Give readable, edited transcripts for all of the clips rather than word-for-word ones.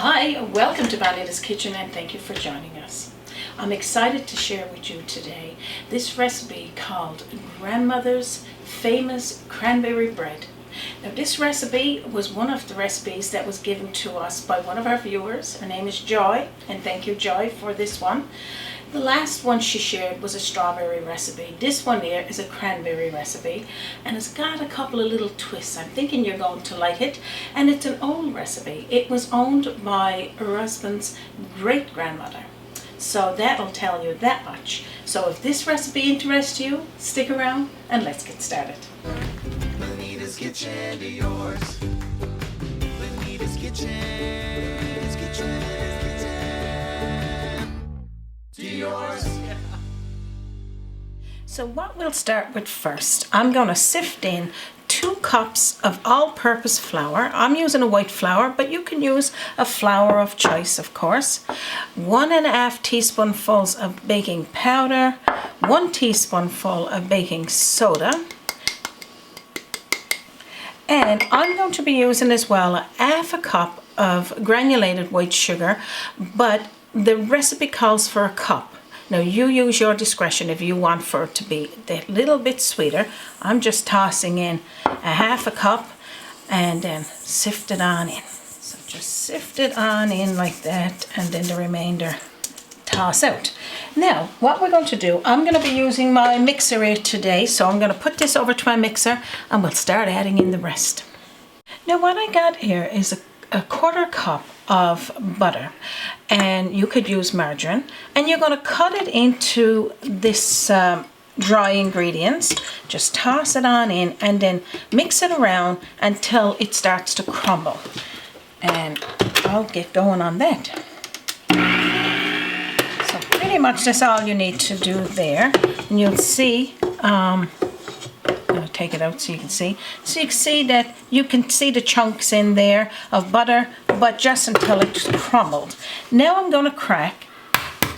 Hi, welcome to Bonita's Kitchen and thank you for joining us. I'm excited to share with you today this recipe called Grandmother's Famous Cranberry Bread. Now this recipe was one of the recipes that was given to us by one of our viewers. Her name is Joy, and thank you Joy for this one. The last one she shared was a strawberry recipe. This one here is a cranberry recipe and it's got a couple of little twists. I'm thinking you're going to like it, and it's an old recipe. It was owned by her husband's great-grandmother. So that'll tell you that much. So if this recipe interests you, stick around and let's get started. Bonita's kitchen to yours. Bonita's kitchen. It's kitchen. To yours. So what we'll start with first, I'm going to sift in 2 cups of all-purpose flour. I'm using a white flour, but you can use a flour of choice, of course. 1.5 teaspoonfuls of baking powder, 1 teaspoonful of baking soda. And I'm going to be using as well 1/2 cup of granulated white sugar, but the recipe calls for a cup. Now you use your discretion if you want for it to be a little bit sweeter. I'm just tossing in 1/2 cup and then sift it on in. So just sift it on in like that, and then the remainder toss out. Now what we're going to do, I'm going to be using my mixer here today, so I'm going to put this over to my mixer and we'll start adding in the rest. Now what I got here is a 1/4 cup of butter, and you could use margarine, and you're going to cut it into this dry ingredients. Just toss it on in and then mix it around until it starts to crumble, and I'll get going on that. So pretty much that's all you need to do there, and you'll see take it out so you can see. So you can see the chunks in there of butter, but just until it's crumbled. Now I'm going to crack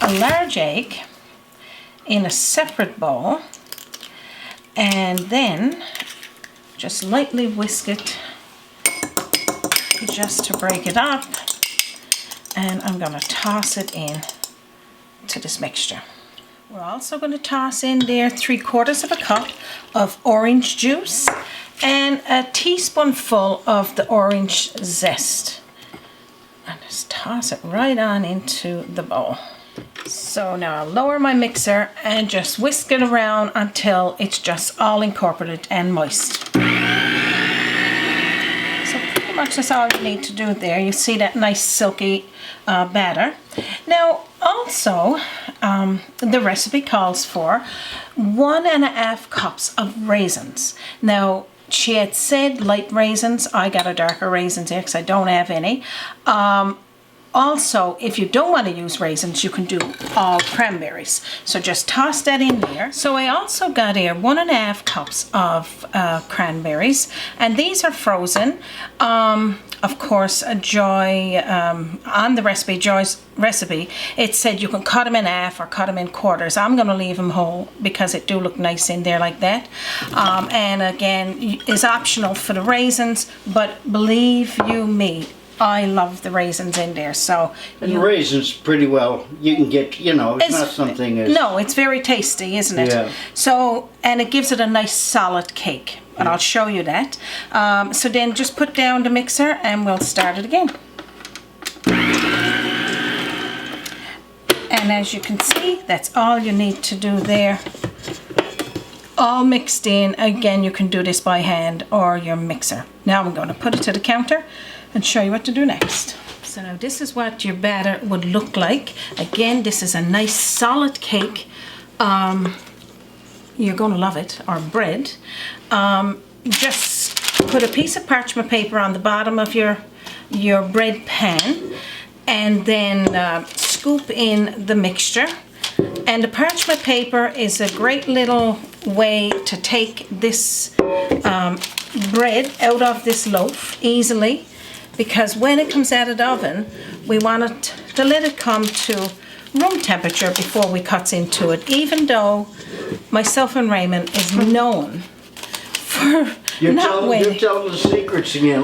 a large egg in a separate bowl, and then just lightly whisk it just to break it up, and I'm going to toss it in to this mixture. We're also going to toss in there 3/4 cup of orange juice and a teaspoonful of the orange zest. And just toss it right on into the bowl. So now I'll lower my mixer and just whisk it around until it's just all incorporated and moist. So pretty much that's all you need to do there. You see that nice silky batter. Now also, the recipe calls for 1.5 cups of raisins. Now, she had said light raisins. I got a darker raisins here because I don't have any. Also, if you don't want to use raisins, you can do all cranberries. So just toss that in there. So I also got here 1.5 cups of cranberries, and these are frozen. Of course, Joy, on the recipe, Joy's recipe, it said you can cut them in half or cut them in quarters. I'm going to leave them whole because it do look nice in there like that. And again, is optional for the raisins, but believe you me, I love the raisins in there. So and raisins pretty well you can get, you know, it's not something as... No, it's very tasty, isn't it? Yeah. So, and it gives it a nice solid cake, and I'll show you that. So then just put down the mixer and we'll start it again. And as you can see, that's all you need to do there. All mixed in. Again, you can do this by hand or your mixer. Now I'm going to put it to the counter and show you what to do next. So now this is what your batter would look like. Again, this is a nice solid cake. You're going to love it, or bread. Just put a piece of parchment paper on the bottom of your bread pan, and then scoop in the mixture. And the parchment paper is a great little way to take this bread out of this loaf easily, because when it comes out of the oven, we want it to let it come to room temperature before we cut into it, even though myself and Raymond is known for You're telling the secrets again.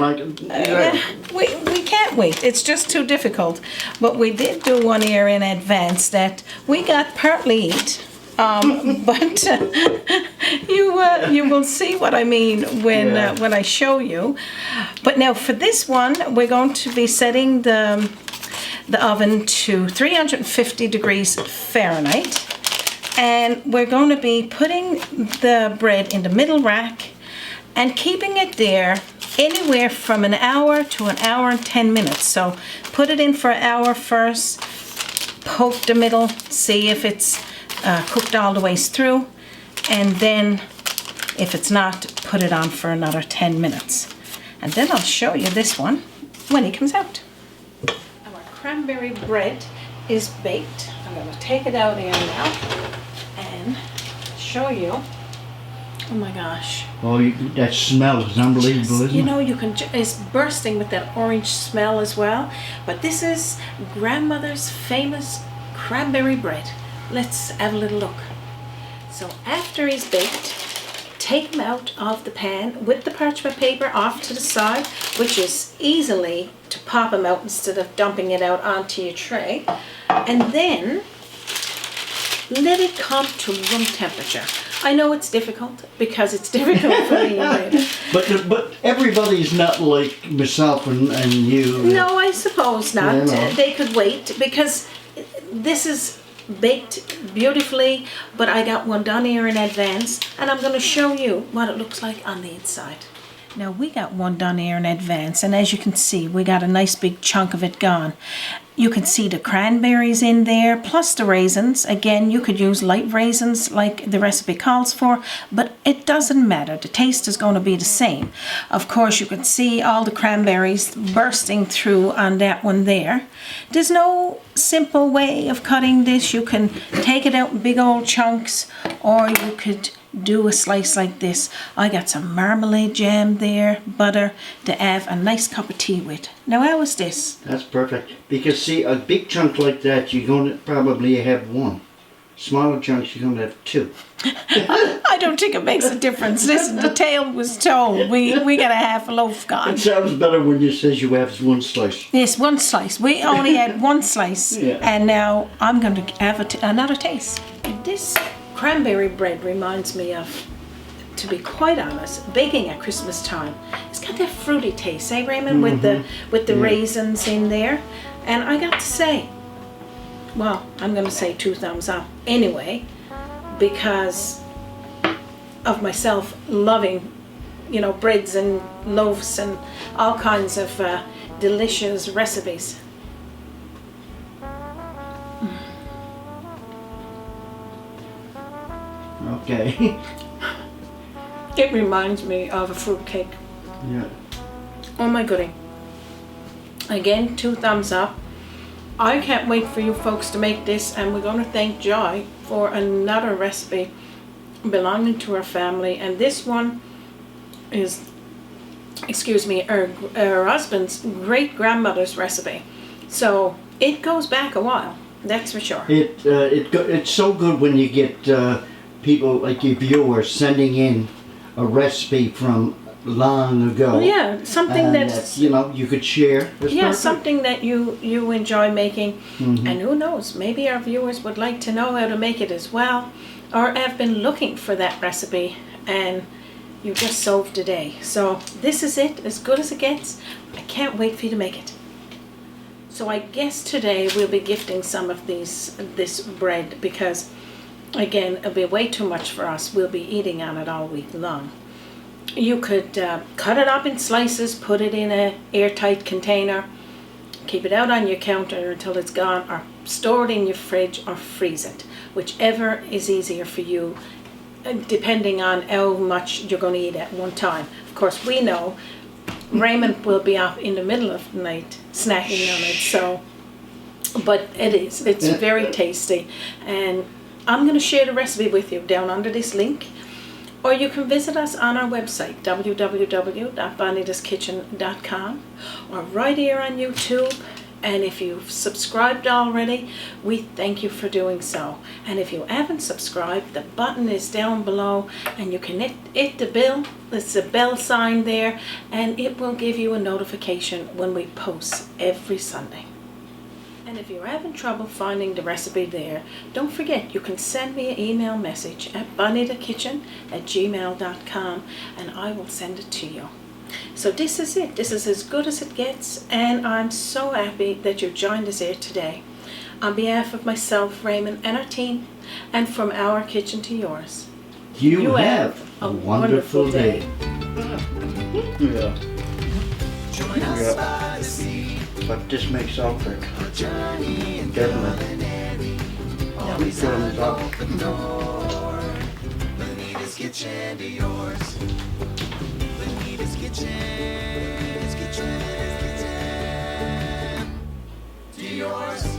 we can't wait. It's just too difficult. But we did do one here in advance that we got partly eat. But you will see what I mean when I show you. But now for this one, we're going to be setting the oven to 350 degrees Fahrenheit. And we're going to be putting the bread in the middle rack and keeping it there anywhere from an hour to an hour and 10 minutes. So put it in for an hour first, poke the middle, see if it's cooked all the way through, and then if it's not, put it on for another 10 minutes. And then I'll show you this one when it comes out. Our cranberry bread is baked. I'm going to take it out here now and show you. Oh my gosh. Oh, that smell is unbelievable, isn't it? You know, it's bursting with that orange smell as well. But this is grandmother's famous cranberry bread. Let's have a little look. So after he's baked, take him out of the pan with the parchment paper off to the side, which is easily to pop him out instead of dumping it out onto your tray. And then let it come to room temperature. I know it's difficult because it's difficult for me. But everybody's not like myself and you. No, I suppose not. You know. They could wait because this is baked beautifully, but I got one done here in advance and I'm going to show you what it looks like on the inside. Now we got one done here in advance, and as you can see, we got a nice big chunk of it gone. You can see the cranberries in there, plus the raisins. Again, you could use light raisins like the recipe calls for, but it doesn't matter. The taste is going to be the same. Of course, you can see all the cranberries bursting through on that one there. There's no simple way of cutting this. You can take it out in big old chunks, or you could do a slice like this. I got some marmalade jam there, butter, to have a nice cup of tea with. Now how is this? That's perfect. Because see, a big chunk like that, you're going to probably have one. Smaller chunks, you're going to have two. I don't think it makes a difference. Listen, the tale was told. We got a half a loaf gone. It sounds better when you says you have one slice. Yes, one slice. We only had one slice, and now I'm going to have another taste. This cranberry bread reminds me of, to be quite honest, baking at Christmas time. It's got that fruity taste, eh, Raymond, with the raisins in there. And I got to say, well, I'm going to say 2 thumbs up anyway, because of myself loving, you know, breads and loaves and all kinds of delicious recipes. Okay. It reminds me of a fruit cake. Yeah. Oh my goodie. Again, 2 thumbs up. I can't wait for you folks to make this, and we're going to thank Joy for another recipe belonging to her family. And this one is, excuse me, her husband's great grandmother's recipe. So it goes back a while, that's for sure. It's so good when you get people like your viewers sending in a recipe from long ago. Yeah, something that's you know, you could share. That's perfect. Something that you enjoy making. And who knows, maybe our viewers would like to know how to make it as well, or have been looking for that recipe and you just solved the day. So this is it, as good as it gets. I can't wait for you to make it. So I guess today we'll be gifting some of this bread, because again, it'll be way too much for us. We'll be eating on it all week long. You could cut it up in slices, put it in an airtight container, keep it out on your counter until it's gone, or store it in your fridge or freeze it, whichever is easier for you, depending on how much you're going to eat at one time. Of course, we know Raymond will be up in the middle of the night snacking on it, so, but it's very tasty. And I'm going to share the recipe with you down under this link, or you can visit us on our website, www.bonitaskitchen.com, or right here on YouTube, And if you've subscribed already, we thank you for doing so. And if you haven't subscribed, the button is down below and you can hit the bell. There's a bell sign there and it will give you a notification when we post every Sunday. And if you're having trouble finding the recipe there, don't forget you can send me an email message at bonitakitchen@gmail.com and I will send it to you. So this is it. This is as good as it gets, and I'm so happy that you joined us here today. On behalf of myself, Raymond, and our team, and from our kitchen to yours, You have a wonderful day. Yeah. Join us by the sea. But this makes Alfred A journey in definitely. Always Thumbs up. open door. Bonita's kitchen to yours. Bonita's kitchen. To yours.